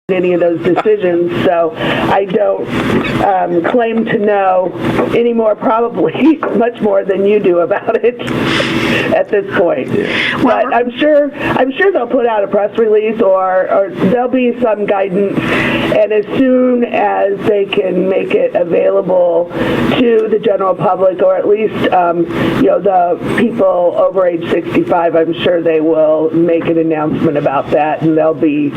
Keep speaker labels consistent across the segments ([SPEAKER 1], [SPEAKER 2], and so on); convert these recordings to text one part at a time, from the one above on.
[SPEAKER 1] any of those decisions, so I don't claim to know any more, probably much more than you do about it at this point. Yeah. But I'm sure they'll put out a press release or there'll be some guidance, and as soon as they can make it available to the general public, or at least the people over age 65, I'm sure they will make an announcement about that, and there'll be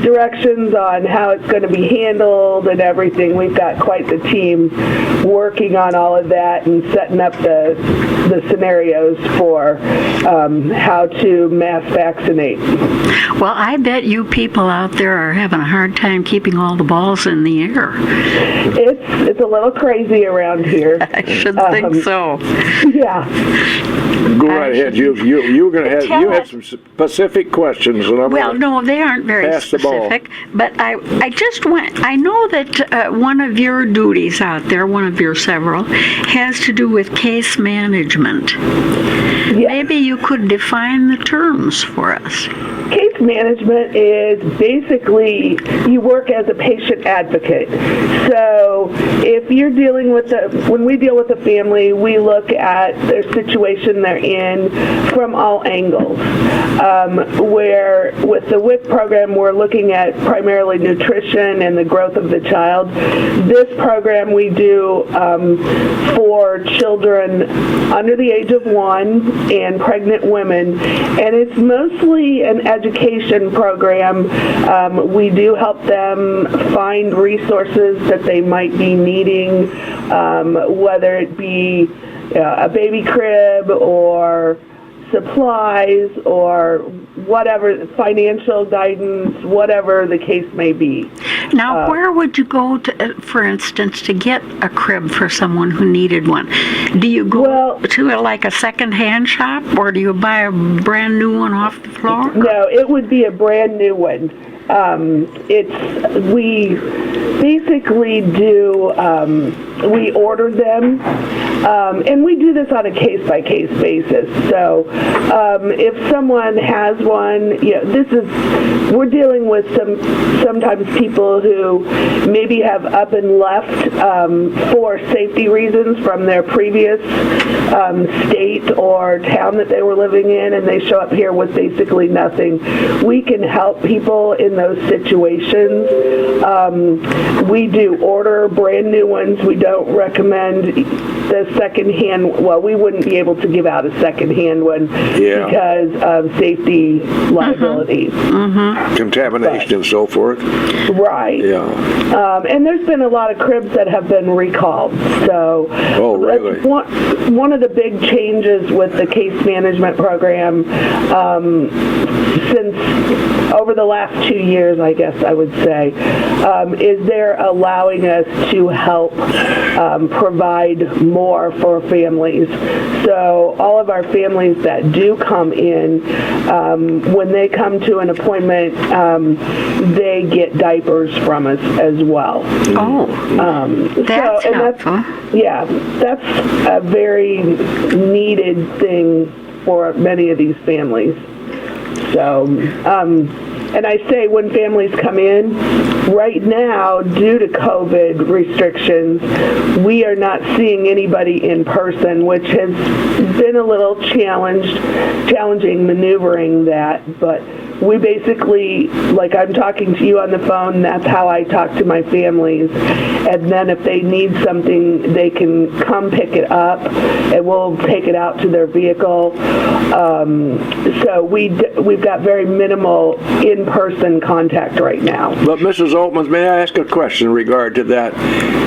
[SPEAKER 1] directions on how it's going to be handled and everything. We've got quite the team working on all of that and setting up the scenarios for how to mass vaccinate.
[SPEAKER 2] Well, I bet you people out there are having a hard time keeping all the balls in the air.
[SPEAKER 1] It's a little crazy around here.
[SPEAKER 2] I should think so.
[SPEAKER 1] Yeah.
[SPEAKER 3] Go right ahead. You had some specific questions, and
[SPEAKER 2] no, they aren't very specific. But I just want, I know that one of your duties out there, one of your several, has to do with case management. Yes. Maybe you could define the terms for us.
[SPEAKER 1] Case management is basically you work as a patient advocate. So if you're dealing with when we deal with a family, we look at their situation they're in from all angles. Where with the WIC program, we're looking at primarily nutrition and the growth of the child. This program we do for children under the age of 1 and pregnant women, and it's mostly an education program. We do help them find resources that they might be needing, whether it be a baby crib or supplies or whatever, financial guidance, whatever the case may be.
[SPEAKER 2] Now, where would you go, for instance, to get a crib for someone who needed one? Do you go to like a second-hand shop, or do you buy a brand new one off the floor?
[SPEAKER 1] No, it would be a brand new one. We basically do, we order them, and we do this on a case-by-case basis. So if someone has one, we're dealing with sometimes people who maybe have up and left for safety reasons from their previous state or town that they were living in, and they show up here with basically nothing. We can help people in those situations. We do order brand new ones. We don't recommend the second-hand. Well, we wouldn't be able to give out a second-hand one because of safety liabilities. Mm-hmm.
[SPEAKER 3] Contamination and so forth.
[SPEAKER 1] Right.
[SPEAKER 3] Yeah.
[SPEAKER 1] And there's been a lot of cribs that have been recalled. So
[SPEAKER 3] really?
[SPEAKER 1] One of the big changes with the case management program since over the last 2 years, I guess I would say, is they're allowing us to help provide more for families. So all of our families that do come in, when they come to an appointment, they get diapers from us as well.
[SPEAKER 2] Oh, that's helpful.
[SPEAKER 1] That's a very needed thing for many of these families. So, and I say when families come in, right now, due to COVID restrictions, we are not seeing anybody in person, which has been a little challenging maneuvering that, but we basically, like I'm talking to you on the phone, that's how I talk to my families. And then if they need something, they can come pick it up, and we'll take it out to their vehicle. So we've got very minimal in-person contact right now.
[SPEAKER 3] But Mrs. Oltmanns, may I ask a question in regard to that?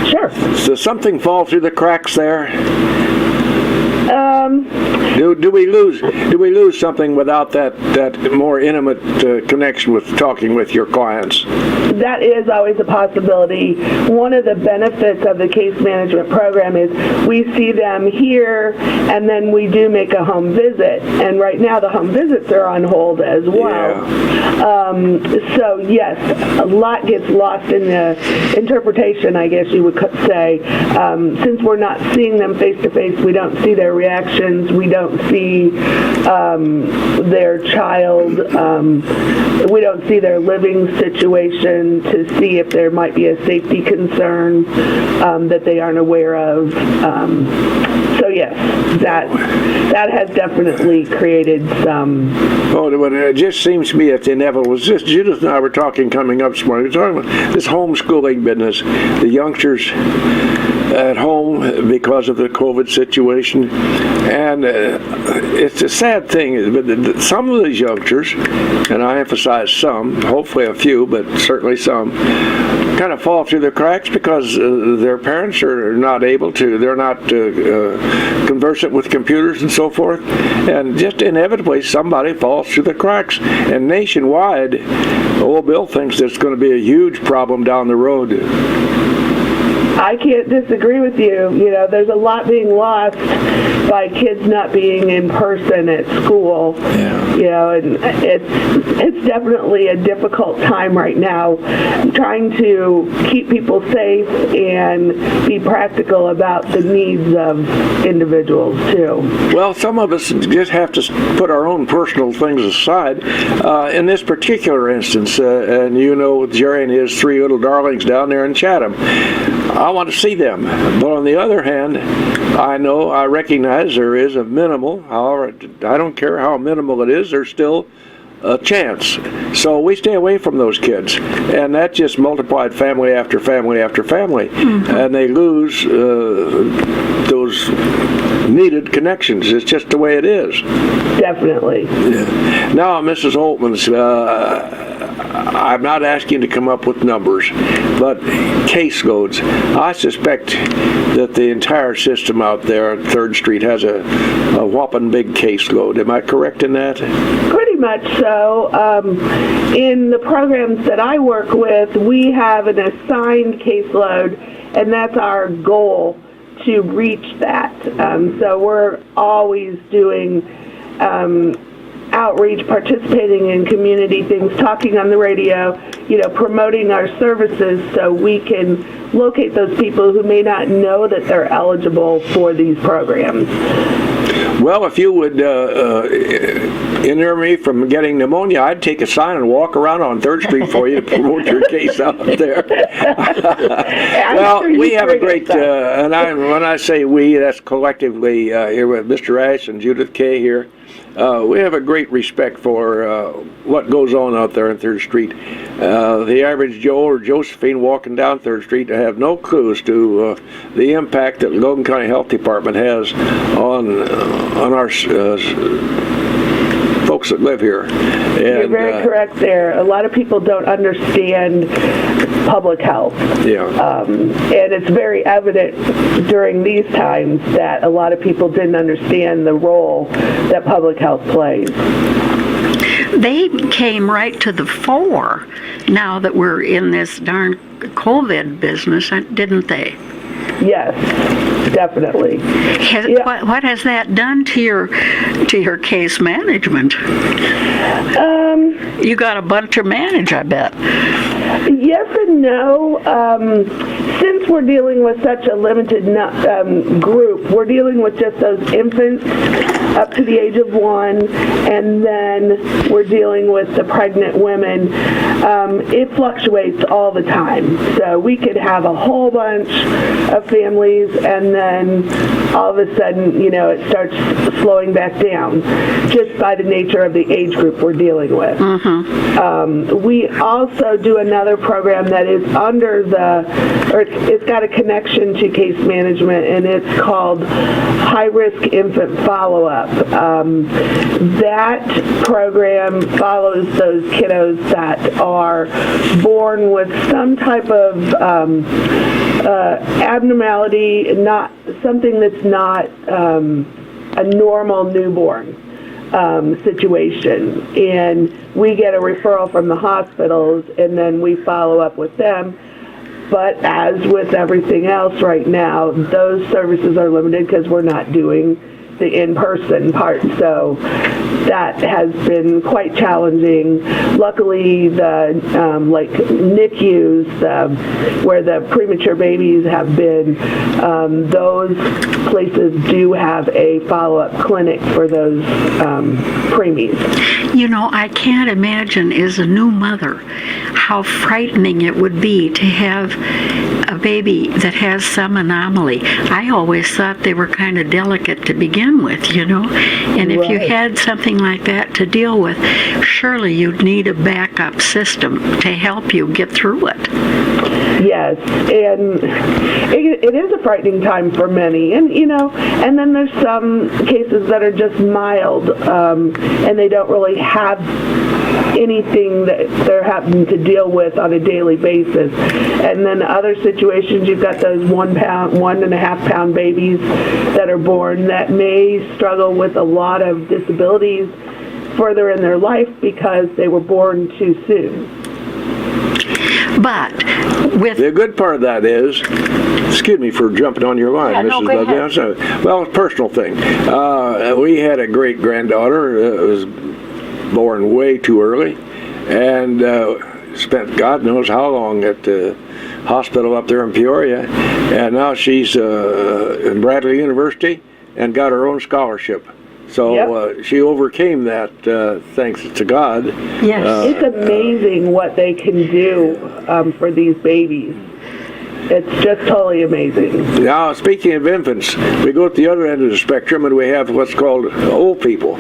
[SPEAKER 1] Sure.
[SPEAKER 3] Does something fall through the cracks there? Do we lose something without that more intimate connection with talking with your clients?
[SPEAKER 1] That is always a possibility. One of the benefits of the case management program is we see them here, and then we do make a home visit. And right now the home visits are on hold as well. Yeah. So yes, a lot gets lost in the interpretation, I guess you would say. Since we're not seeing them face to face, we don't see their reactions. We don't don't see their child, we don't see their living situation to see if there might be a safety concern that they aren't aware of. So yes, that has definitely created some.
[SPEAKER 3] Oh, it just seems to me it's inevitable. It's just Judith and I were talking coming up this morning. We're talking about this homeschooling business. The youngsters at home because of the COVID situation, and it's a sad thing. But some of these youngsters, and I emphasize some, hopefully a few, but certainly some, kind of fall through the cracks because their parents are not able to. They're not conversant with computers and so forth, and just inevitably somebody falls through the cracks. And nationwide, old Bill thinks there's going to be a huge problem down the road.
[SPEAKER 1] I can't disagree with you. You know, there's a lot being lost by kids not being in person at school.
[SPEAKER 3] Yeah.
[SPEAKER 1] You know, and it's definitely a difficult time right now, trying to keep people safe and be practical about the needs of individuals too.
[SPEAKER 3] Well, some of us just have to put our own personal things aside. In this particular instance, and you know, Jerry and his three little darlings down there in Chatham, I want to see them. But on the other hand, I recognize there is a minimal, however, I don't care how minimal it is, there's still a chance. So we stay away from those kids. And that just multiplied family after family after family. Mm-hmm. And they lose those needed connections. It's just the way it is.
[SPEAKER 1] Definitely.
[SPEAKER 3] Yeah. Now, Mrs. Oltmanns, I'm not asking you to come up with numbers, but caseloads. I suspect that the entire system out there on 3rd Street has a whopping big caseload. Am I correct in that?
[SPEAKER 1] Pretty much so. In the programs that I work with, we have an assigned caseload, and that's our goal, to reach that. So we're always doing outreach, participating in community things, talking on the radio, you know, promoting our services so we can locate those people who may not know that they're eligible for these programs.
[SPEAKER 3] Well, if you would hinder me from getting pneumonia, I'd take a sign and walk around on 3rd Street for you to promote your case out there. Well, we have a great, and when I say we, that's collectively here with Mr. Ash and Judith Kay here. We have a great respect for what goes on out there on 3rd Street. The average Joe or Josephine walking down 3rd Street have no clue as to the impact that Logan County Health Department has on our folks that live here. And,
[SPEAKER 1] you're very correct there. A lot of people don't understand public health.
[SPEAKER 3] Yeah.
[SPEAKER 1] And it's very evident during these times that a lot of people didn't understand the role that public health plays.
[SPEAKER 2] They came right to the fore now that we're in this darn COVID business, didn't they?
[SPEAKER 1] Yes, definitely.
[SPEAKER 2] What has that done to your case management? You got a bunch to manage, I bet.
[SPEAKER 1] Yes and no. Since we're dealing with such a limited group, we're dealing with just those infants up to the age of 1, and then we're dealing with the pregnant women. It fluctuates all the time. So we could have a whole bunch of families, and then all of a sudden, you know, it starts slowing back down just by the nature of the age group we're dealing with. Mm-hmm. We also do another program that is it's got a connection to case management, and it's called High-Risk Infant Follow-Up. That program follows those kiddos that are born with some type of abnormality, not something that's not a normal newborn situation, and we get a referral from the hospitals, and then we follow up with them. But as with everything else right now, those services are limited because we're not doing the in-person part. So that has been quite challenging. Luckily, the like NICUs, where the premature babies have been, those places do have a follow-up clinic for those preemies.
[SPEAKER 2] You know, I can't imagine as a new mother how frightening it would be to have a baby that has some anomaly. I always thought they were kind of delicate to begin with, you know, and if you had something like that to deal with, surely you'd need a backup system to help you get through it.
[SPEAKER 1] Yes, and it is a frightening time for many, and you know, and then there's some cases that are just mild, and they don't really have anything that they're having to deal with on a daily basis. And then other situations, you've got those 1.5 pound babies that are born that may struggle with a lot of disabilities further in their life because they were born too soon.
[SPEAKER 2] But with
[SPEAKER 3] the good part of that is, excuse me for jumping on your line, Mrs. Logan. Well, personal thing. We had a great granddaughter that was born way too early, and spent God knows how long at the hospital up there in Peoria, and now she's in Bradley University and got her own scholarship. So she overcame that thanks to God.
[SPEAKER 2] Yes.
[SPEAKER 1] It's amazing what they can do for these babies. It's just totally amazing.
[SPEAKER 3] Now, speaking of infants, we go at the other end of the spectrum and we have what's called old people,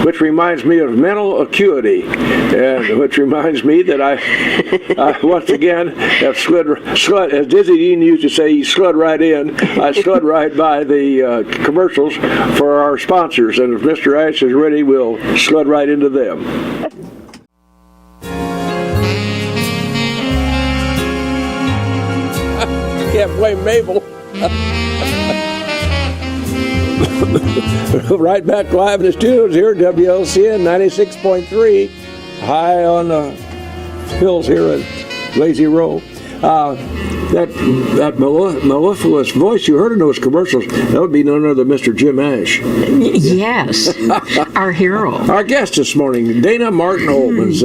[SPEAKER 3] which reminds me of mental acuity, and which reminds me that I once again have slid, as Dizzy Dean used to say, he slid right in. I slid right by the commercials for our sponsors, and if Mr. Ash is ready, we'll slid right into them. Can't blame Mabel. Right back live in the studios here at WLCN 96.3, high on the hills here at Lazy Row. That mellifluous voice you heard in those commercials, that would be none other than Mr. Jim Ash.
[SPEAKER 2] Yes, our hero.
[SPEAKER 3] Our guest this morning, Dana Martin Oltmanns,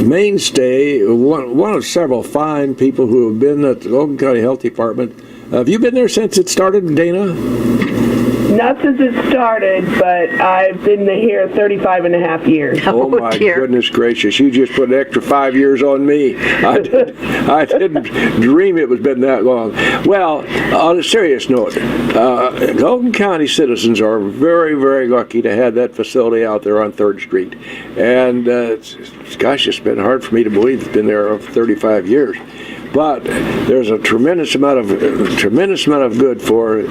[SPEAKER 3] mainstay, one of several fine people who have been at the Logan County Health Department. Have you been there since it started, Dana?
[SPEAKER 1] Not since it started, but I've been here 35 and a half years.
[SPEAKER 3] Oh my goodness gracious. You just put an extra 5 years on me. I didn't dream it was been that long. Well, on a serious note, Logan County citizens are very, very lucky to have that facility out there on 3rd Street. And, gosh, it's been hard for me to believe it's been there for 35 years. But there's a tremendous amount of good for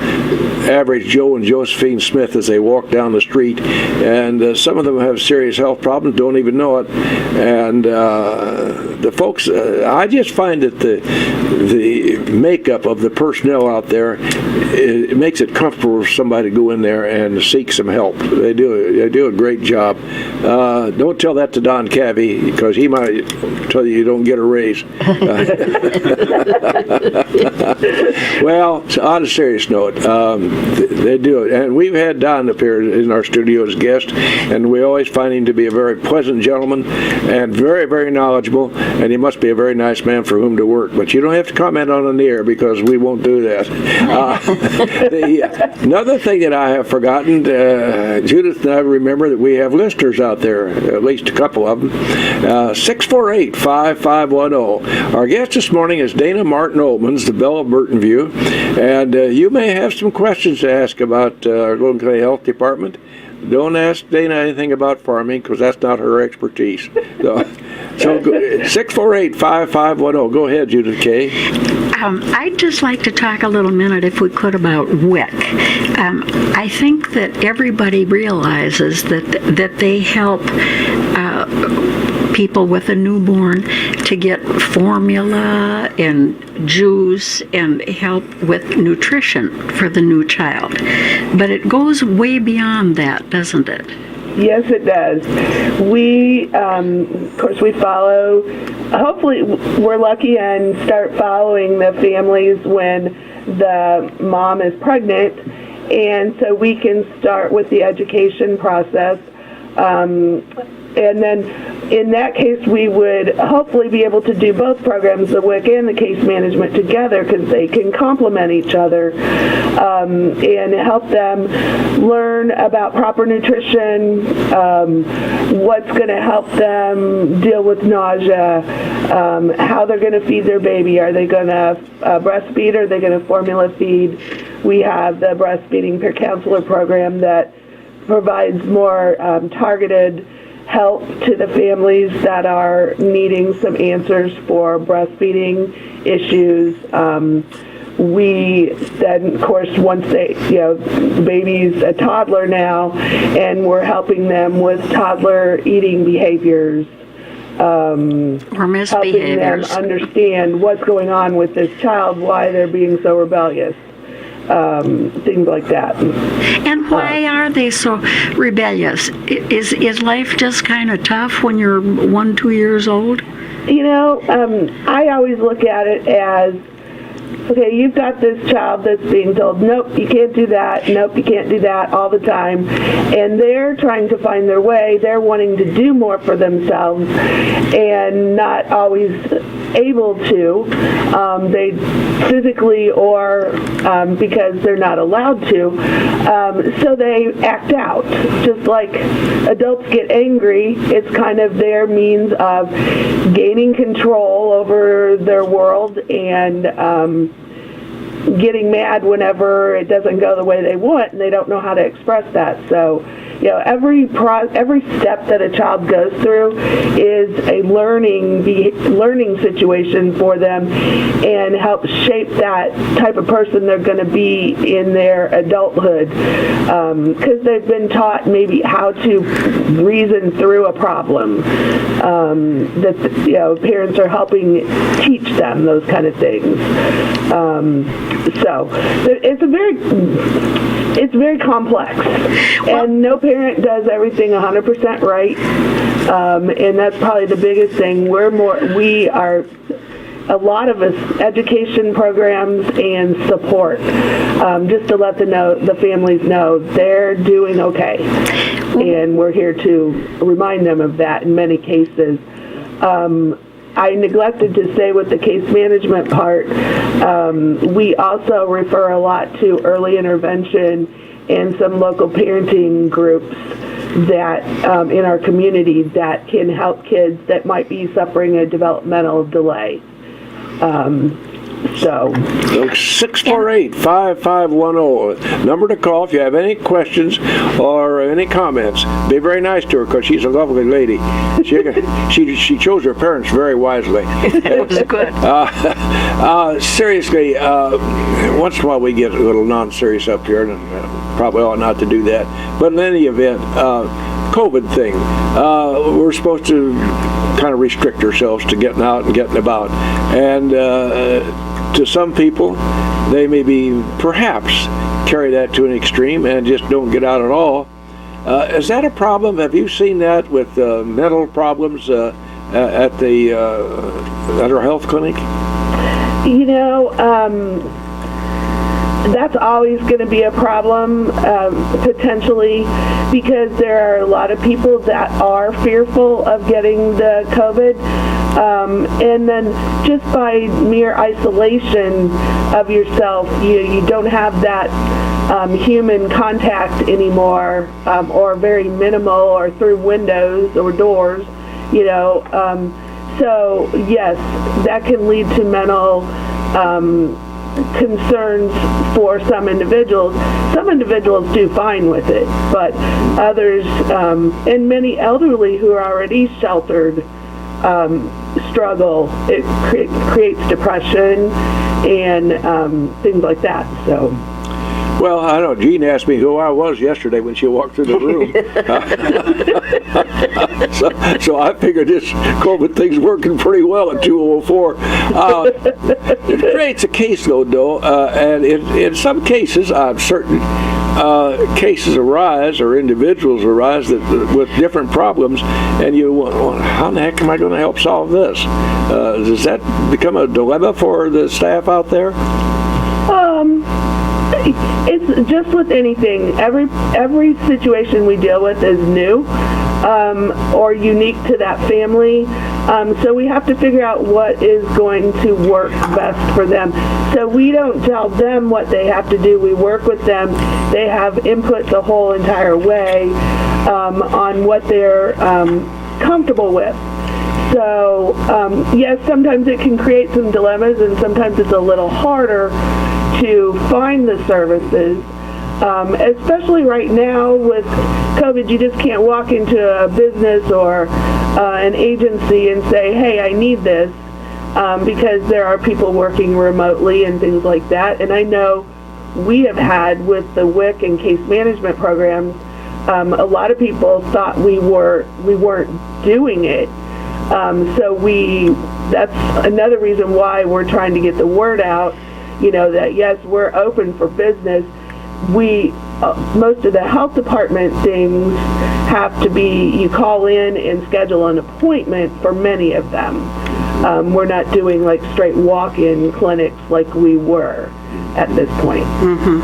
[SPEAKER 3] average Joe and Josephine Smith as they walk down the street, and some of them have serious health problems, don't even know it. And the folks, I just find that the makeup of the personnel out there, it makes it comfortable for somebody to go in there and seek some help. They do a great job. Don't tell that to Don Cavey, because he might tell you don't get a raise. Well, on a serious note, they do it. And we've had Don up here in our studio as a guest, and we always find him to be a very pleasant gentleman and very, very knowledgeable, and he must be a very nice man for whom to work. But you don't have to comment on the air, because we won't do that. Another thing that I have forgotten, Judith and I remember that we have listeners out there, at least a couple of them. 648-5510. Our guest this morning is Dana Martin Oltmanns, the Belle of Burton View, and you may have some questions to ask about our Logan County Health Department. Don't ask Dana anything about farming, because that's not her expertise. So 648-5510. Go ahead, Judith K.
[SPEAKER 2] I'd just like to talk a little minute, if we could, about WIC. I think that everybody realizes that they help people with a newborn to get formula and juice and help with nutrition for the new child. But it goes way beyond that, doesn't it?
[SPEAKER 1] Yes, it does. We, of course, we follow, hopefully we're lucky and start following the families when the mom is pregnant and so we can start with the education process. And then in that case, we would hopefully be able to do both programs, the WIC and the case management, together, because they can complement each other, and help them learn about proper nutrition, what's going to help them deal with nausea, how they're going to feed their baby. Are they going to breastfeed, or are they going to formula feed? We have the Breastfeeding Peer Counselor program that provides more targeted help to the families that are needing some answers for breastfeeding issues. We then, of course, once they, the baby's a toddler now, and we're helping them with toddler eating behaviors.
[SPEAKER 2] Or misbehaviors.
[SPEAKER 1] Helping them understand what's going on with this child, why they're being so rebellious. Things like that.
[SPEAKER 2] And why are they so rebellious? Is life just kind of tough when you're 1-2 years old?
[SPEAKER 1] I always look at it as, okay, you've got this child that's being told, nope, you can't do that, nope, you can't do that all the time. And they're trying to find their way. They're wanting to do more for themselves and not always able to. They physically or because they're not allowed to. So they act out. Just like adults get angry, it's kind of their means of gaining control over their world and getting mad whenever it doesn't go the way they want, and they don't know how to express that. So, every step that a child goes through is a learning situation for them, and helps shape that type of person they're going to be in their adulthood, because they've been taught maybe how to reason through a problem. That parents are helping teach them those kind of things. So it's very complex, and no parent does everything 100% right, and that's probably the biggest thing. We are a lot of us education programs and support, just to let the families know they're doing okay, and we're here to remind them of that in many cases. I neglected to say with the case management part, we also refer a lot to early intervention and some local parenting groups that in our community that can help kids that might be suffering a developmental delay.
[SPEAKER 3] 648-5510. Number to call if you have any questions or any comments. Be very nice to her, because she's a lovely lady. She chose her parents very wisely.
[SPEAKER 2] That was good.
[SPEAKER 3] Seriously, once in a while we get a little non-serious up here, and probably ought not to do that. But in any event, COVID thing, we're supposed to kind of restrict ourselves to getting out and getting about. And to some people, they maybe perhaps carry that to an extreme and just don't get out at all. Is that a problem? Have you seen that with mental problems at our health clinic?
[SPEAKER 1] That's always going to be a problem, potentially, because there are a lot of people that are fearful of getting the COVID. And then just by mere isolation of yourself, you don't have that human contact anymore, or very minimal, or through windows or doors, so yes, that can lead to mental concerns for some individuals. Some individuals do fine with it, but others, and many elderly who are already sheltered, struggle. It creates depression and things like that. So.
[SPEAKER 3] Well, I know Jean asked me who I was yesterday when she walked through the room. So I figured this COVID thing's working pretty well at 204. It creates a caseload, and in some cases, certain cases arise, or individuals arise with different problems, and you wonder, well, how in the heck am I going to help solve this? Does that become a dilemma for the staff out there?
[SPEAKER 1] It's just with anything. Every situation we deal with is new or unique to that family. So we have to figure out what is going to work best for them. So we don't tell them what they have to do. We work with them. They have input the whole entire way on what they're comfortable with. So, yes, sometimes it can create some dilemmas, and sometimes it's a little harder to find the services. Especially right now with COVID, you just can't walk into a business or an agency and say, hey, I need this, because there are people working remotely and things like that. And I know we have had with the WIC and case management programs, a lot of people thought we weren't doing it. So that's another reason why we're trying to get the word out, that yes, we're open for business. Most of the health department things have to be, you call in and schedule an appointment for many of them. We're not doing like straight walk-in clinics like we were at this point.
[SPEAKER 2] Mm-hmm.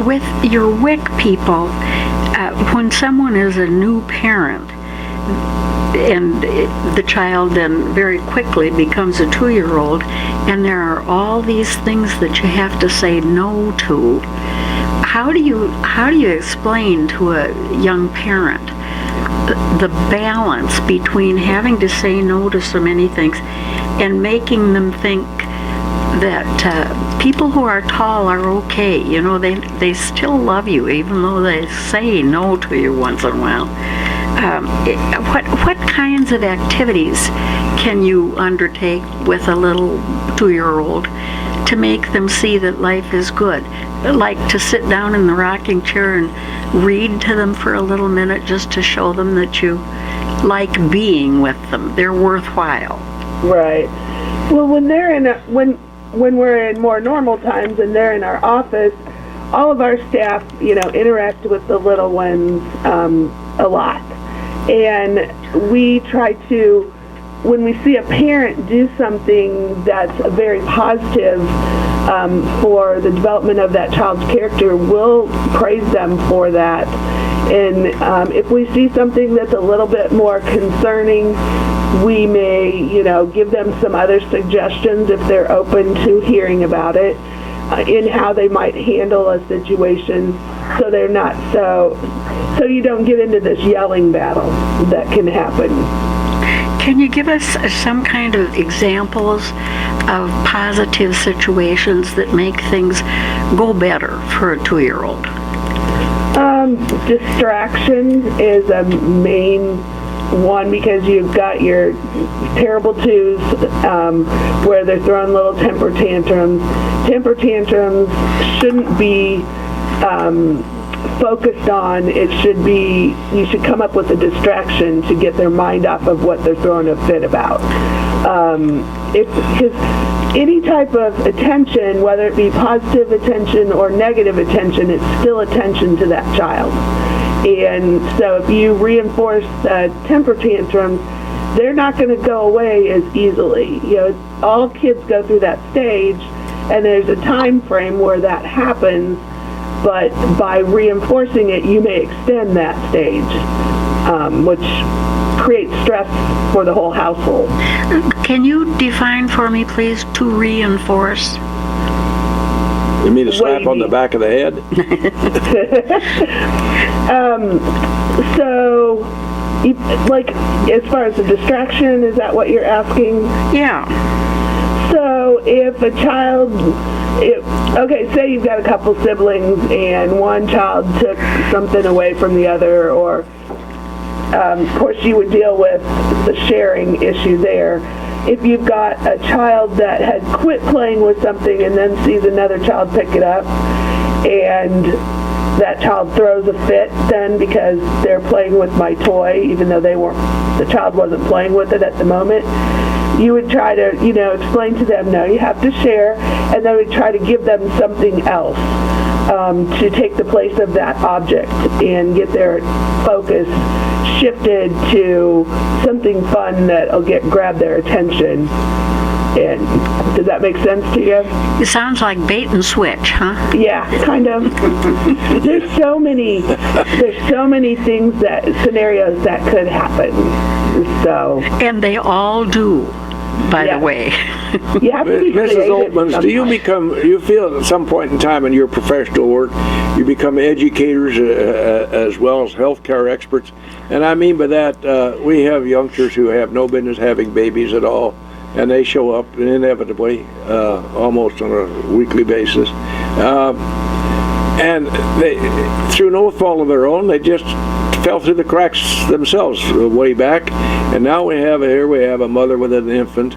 [SPEAKER 2] With your WIC people, when someone is a new parent, and the child then very quickly becomes a 2-year-old, and there are all these things that you have to say no to. How do you explain to a young parent the balance between having to say no to so many things and making them think that people who are tall are okay? They still love you even though they say no to you once in a while. What kinds of activities can you undertake with a little 2-year-old to make them see that life is good? Like to sit down in the rocking chair and read to them for a little minute just to show them that you like being with them. They're worthwhile.
[SPEAKER 1] Right. Well, when they're when we're in more normal times and they're in our office, all of our staff, interact with the little ones a lot. And we try to, when we see a parent do something that's very positive for the development of that child's character, we'll praise them for that. And if we see something that's a little bit more concerning, we may, give them some other suggestions if they're open to hearing about it, in how they might handle a situation, so they're not so you don't get into this yelling battle that can happen.
[SPEAKER 2] Can you give us some kind of examples of positive situations that make things go better for a 2-year-old?
[SPEAKER 1] Distraction is a main one, because you've got your terrible twos where they're throwing little temper tantrums. Temper tantrums shouldn't be focused on. It should be, you should come up with a distraction to get their mind off of what they're throwing a fit about. Because any type of attention, whether it be positive attention or negative attention, it's still attention to that child. And so if you reinforce temper tantrums, they're not going to go away as easily. All kids go through that stage, and there's a time frame where that happens, but by reinforcing it, you may extend that stage, which creates stress for the whole household.
[SPEAKER 2] Can you define for me, please, to reinforce?
[SPEAKER 3] You mean a slap on the back of the head?
[SPEAKER 1] So, as far as the distraction, is that what you're asking?
[SPEAKER 2] Yeah.
[SPEAKER 1] So, if a child, say you've got a couple siblings and one child took something away from the other, or, of course, you would deal with the sharing issue there. If you've got a child that had quit playing with something and then sees another child pick it up, and that child throws a fit then because they're playing with my toy, even though the child wasn't playing with it at the moment, you would try to, explain to them, no, you have to share, and then we try to give them something else to take the place of that object and get their focus shifted to something fun that'll grab their attention. And does that make sense to you?
[SPEAKER 2] It sounds like bait and switch, huh?
[SPEAKER 1] Yeah, kind of. There's so many things scenarios that could happen. So.
[SPEAKER 2] And they all do, by the way.
[SPEAKER 1] You have to be
[SPEAKER 3] Mrs. Oltmanns, do you feel at some point in time in your professional work, you become educators as well as healthcare experts? And I mean by that, we have youngsters who have no business having babies at all, and they show up inevitably, almost on a weekly basis. And they, through no fault of their own, they just fell through the cracks themselves way back. And now we have a mother with an infant.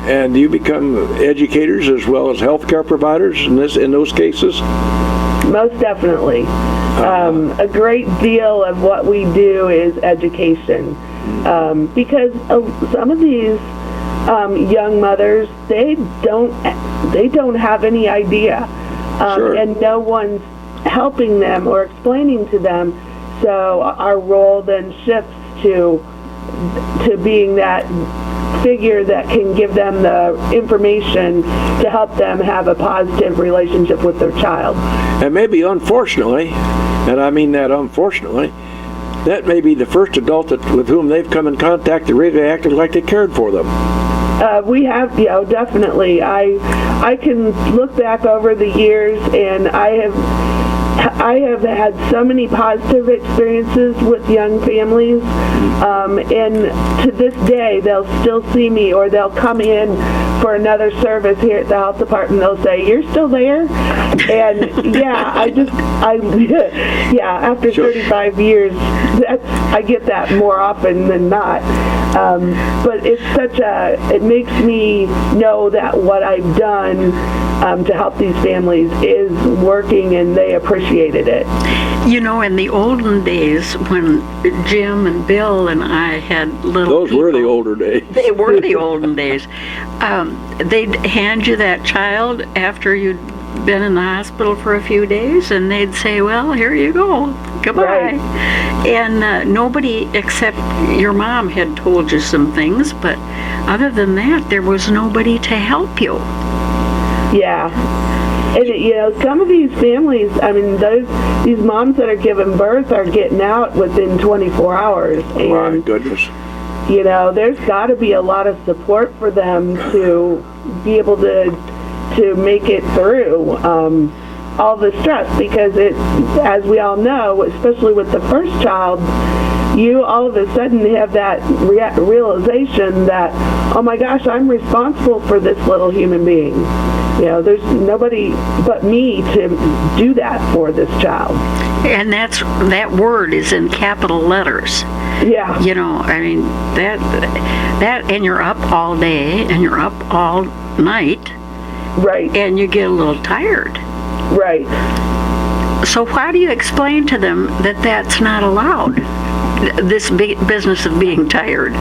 [SPEAKER 3] And you become educators as well as healthcare providers in those cases?
[SPEAKER 1] Most definitely. A great deal of what we do is education. Because some of these young mothers, they don't have any idea.
[SPEAKER 3] Sure.
[SPEAKER 1] And no one's helping them or explaining to them. So our role then shifts to being that figure that can give them the information to help them have a positive relationship with their child.
[SPEAKER 3] And maybe unfortunately, and I mean that unfortunately, that may be the first adult with whom they've come in contact that really acted like they cared for them.
[SPEAKER 1] We have, definitely. I can look back over the years, and I have had so many positive experiences with young families, and to this day they'll still see me, or they'll come in for another service here at the health department. They'll say, "You're still there?" And after 35 years, I get that more often than not. But it makes me know that what I've done to help these families is working, and they appreciated it.
[SPEAKER 2] You know, in the olden days when Jim and Bill and I had little
[SPEAKER 3] Those were the older days.
[SPEAKER 2] They were the olden days. They'd hand you that child after you'd been in the hospital for a few days, and they'd say, "Well, here you go. Goodbye."
[SPEAKER 1] Right.
[SPEAKER 2] And nobody except your mom had told you some things, but other than that, there was nobody to help you.
[SPEAKER 1] Yeah. And, some of these families, I mean, these moms that are giving birth are getting out within 24 hours. And,
[SPEAKER 3] My goodness.
[SPEAKER 1] There's got to be a lot of support for them to be able to make it through all the stress, because as we all know, especially with the first child, you all of a sudden have that realization that, oh my gosh, I'm responsible for this little human being. There's nobody but me to do that for this child.
[SPEAKER 2] And that word is in capital letters.
[SPEAKER 1] Yeah.
[SPEAKER 2] I mean, that, and you're up all day, and you're up all night.
[SPEAKER 1] Right.
[SPEAKER 2] And you get a little tired.
[SPEAKER 1] Right.
[SPEAKER 2] So how do you explain to them that that's not allowed? This business of being tired.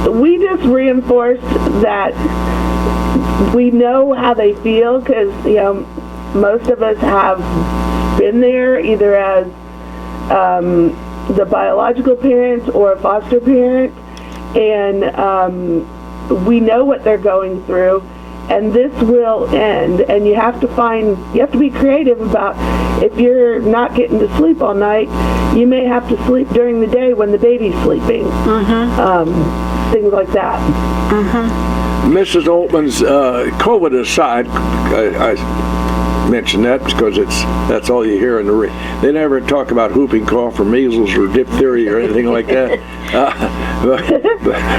[SPEAKER 1] We just reinforce that we know how they feel, because most of us have been there, either as the biological parent or a foster parent, and we know what they're going through. And this will end, and you have to be creative about, if you're not getting to sleep all night, you may have to sleep during the day when the baby's sleeping. Things like that.
[SPEAKER 3] Mrs. Oltmanns, COVID aside, I mention that because that's all you hear in the they never talk about whooping cough or measles or diphtheria or anything like that.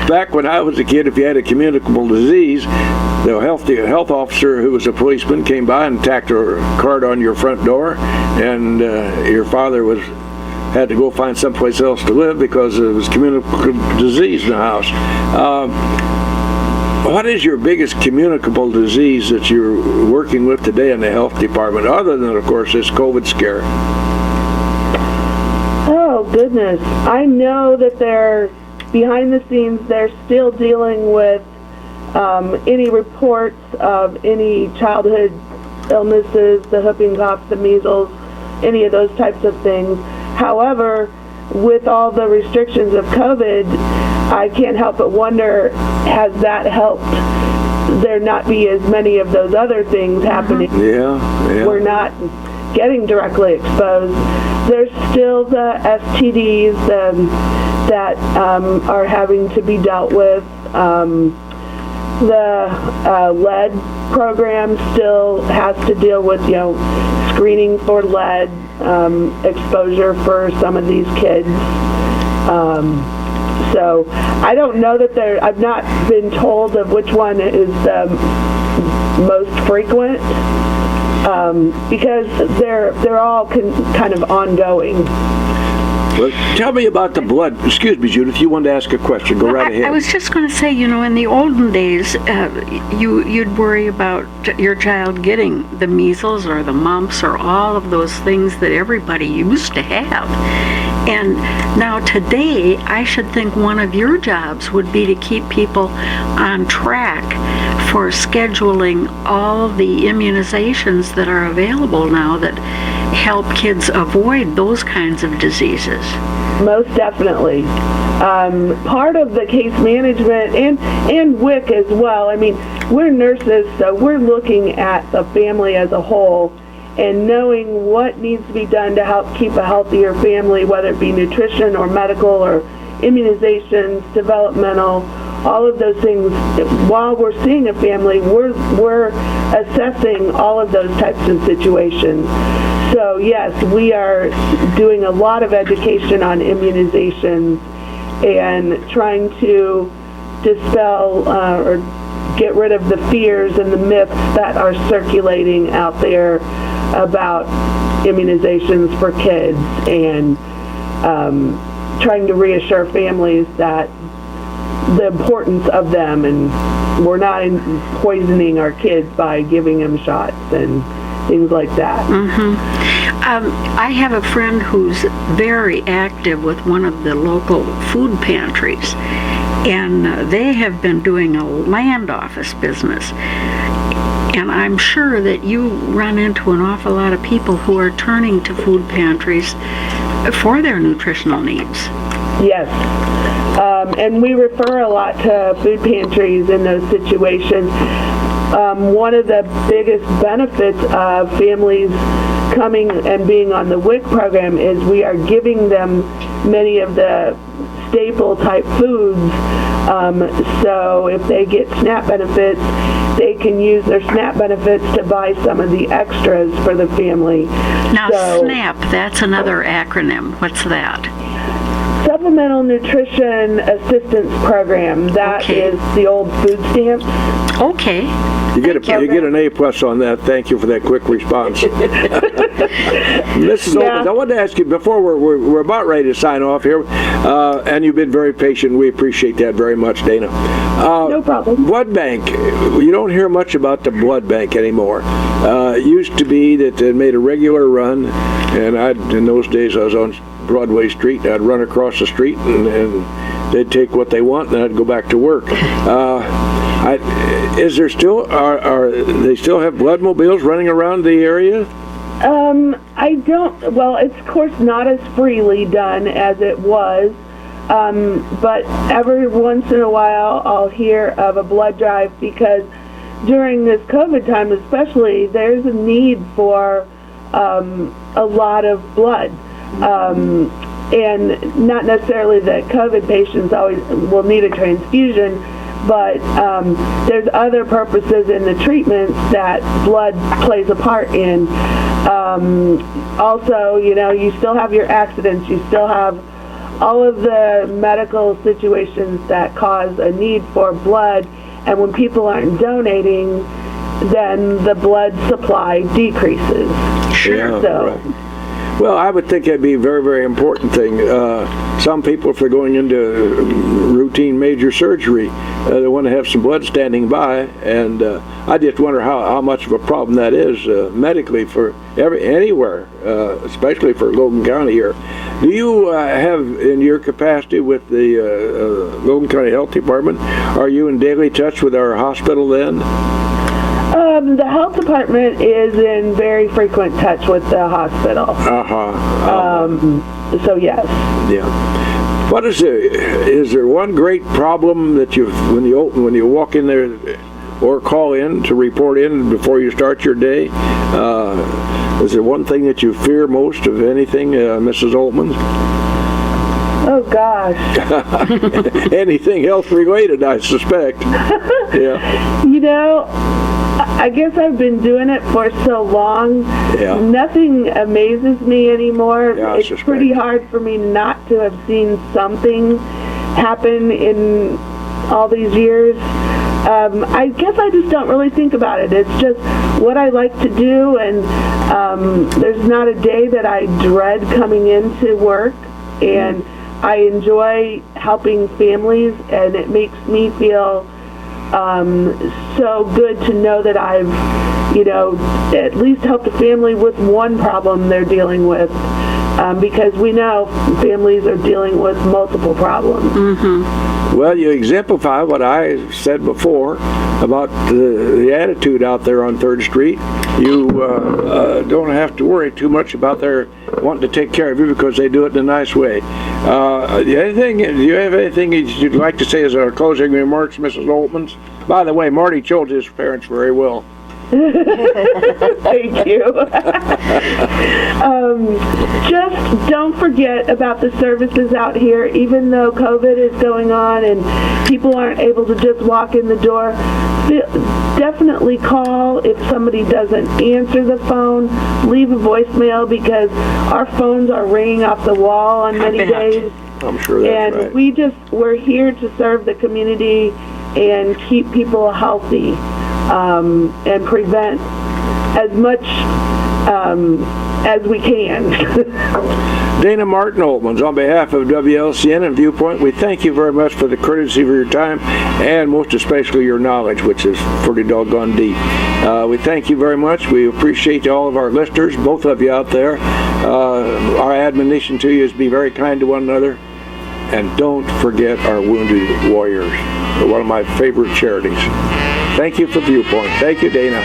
[SPEAKER 3] Back when I was a kid, if you had a communicable disease, the health officer, who was a policeman, came by and tacked a card on your front door, and your father had to go find someplace else to live because it was communicable disease in the house. What is your biggest communicable disease that you're working with today in the health department, other than, of course, this COVID scare?
[SPEAKER 1] Oh, goodness. I know that behind the scenes, they're still dealing with any reports of any childhood illnesses, the whooping cough, the measles, any of those types of things. However, with all the restrictions of COVID, I can't help but wonder, has that helped there not be as many of those other things happening?
[SPEAKER 3] Yeah.
[SPEAKER 1] We're not getting directly exposed. There's still the STDs that are having to be dealt with. The lead program still has to deal with, screening for lead exposure for some of these kids. So I don't know that I've not been told of which one is the most frequent, because they're all kind of ongoing.
[SPEAKER 3] Well, tell me about the blood. Excuse me, Judith, you wanted to ask a question. Go right ahead.
[SPEAKER 2] I was just going to say, in the olden days, you'd worry about your child getting the measles or the mumps or all of those things that everybody used to have. And now today, I should think one of your jobs would be to keep people on track for scheduling all the immunizations that are available now that help kids avoid those kinds of diseases.
[SPEAKER 1] Most definitely. Part of the case management and WIC as well. I mean, we're nurses, so we're looking at the family as a whole and knowing what needs to be done to help keep a healthier family, whether it be nutrition or medical or immunizations, developmental, all of those things. While we're seeing a family, we're assessing all of those types of situations. So yes, we are doing a lot of education on immunizations and trying to dispel or get rid of the fears and the myths that are circulating out there about immunizations for kids, and trying to reassure families that the importance of them, and we're not poisoning our kids by giving them shots and things like that.
[SPEAKER 2] I have a friend who's very active with one of the local food pantries, and they have been doing a land office business. And I'm sure that you run into an awful lot of people who are turning to food pantries for their nutritional needs.
[SPEAKER 1] Yes. And we refer a lot to food pantries in those situations. One of the biggest benefits of families coming and being on the WIC program is we are giving them many of the staple type foods. So if they get SNAP benefits, they can use their SNAP benefits to buy some of the extras for the family.
[SPEAKER 2] Now, SNAP, that's another acronym. What's that?
[SPEAKER 1] Supplemental Nutrition Assistance Program. That is the old food stamps.
[SPEAKER 2] Okay.
[SPEAKER 3] You get an A+ on that. Thank you for that quick response. Mrs. Oltmanns, I wanted to ask you, before we're about ready to sign off here, and you've been very patient. We appreciate that very much, Dana.
[SPEAKER 1] No problem.
[SPEAKER 3] Blood bank. You don't hear much about the blood bank anymore. It used to be that it made a regular run, and in those days I was on Broadway Street. I'd run across the street, and they'd take what they want, and I'd go back to work. Is there still are they still have blood mobiles running around the area?
[SPEAKER 1] I don't. Well, it's of course not as freely done as it was, but every once in a while I'll hear of a blood drive, because during this COVID time especially, there's a need for a lot of blood. And not necessarily that COVID patients always will need a transfusion, but there's other purposes in the treatments that blood plays a part in. Also, you still have your accidents, you still have all of the medical situations that cause a need for blood, and when people aren't donating, then the blood supply decreases.
[SPEAKER 3] Sure. Right. Well, I would think that'd be a very, very important thing. Some people, if they're going into routine major surgery, they want to have some blood standing by, and I just wonder how much of a problem that is medically for anywhere, especially for Logan County here. Do you have, in your capacity with the Logan County Health Department, are you in daily touch with our hospital then?
[SPEAKER 1] The health department is in very frequent touch with the hospital. So yes.
[SPEAKER 3] Yeah. What is there one great problem that when you walk in there or call in to report in before you start your day? Is there one thing that you fear most of anything, Mrs. Oltmanns?
[SPEAKER 1] Oh gosh.
[SPEAKER 3] Anything health related, I suspect. Yeah.
[SPEAKER 1] You know, I guess I've been doing it for so long.
[SPEAKER 3] Yeah.
[SPEAKER 1] Nothing amazes me anymore.
[SPEAKER 3] Yeah,
[SPEAKER 1] it's pretty hard for me not to have seen something happen in all these years. I guess I just don't really think about it. It's just what I like to do, and there's not a day that I dread coming into work, and I enjoy helping families, and it makes me feel so good to know that I've, at least helped a family with one problem they're dealing with, because we know families are dealing with multiple problems.
[SPEAKER 2] Mm-hmm.
[SPEAKER 3] Well, you exemplify what I said before about the attitude out there on 3rd Street. You don't have to worry too much about their wanting to take care of you because they do it in a nice way. Do you have anything you'd like to say as our closing remarks, Mrs. Oltmanns? By the way, Marty chose his parents very well.
[SPEAKER 1] Thank you. Just don't forget about the services out here. Even though COVID is going on and people aren't able to just walk in the door, definitely call. If somebody doesn't answer the phone, leave a voicemail, because our phones are ringing off the wall on many days.
[SPEAKER 3] I'm sure that's right.
[SPEAKER 1] And we're here to serve the community and keep people healthy, and prevent as much as we can.
[SPEAKER 3] Dana Martin Oltmanns, on behalf of WLCN and Viewpoint, we thank you very much for the courtesy of your time and most especially your knowledge, which is pretty doggone deep. We thank you very much. We appreciate all of our listeners, both of you out there. Our admonition to you is be very kind to one another, and don't forget our wounded warriors. They're one of my favorite charities. Thank you for Viewpoint. Thank you, Dana.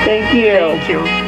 [SPEAKER 1] Thank you.
[SPEAKER 2] Thank you.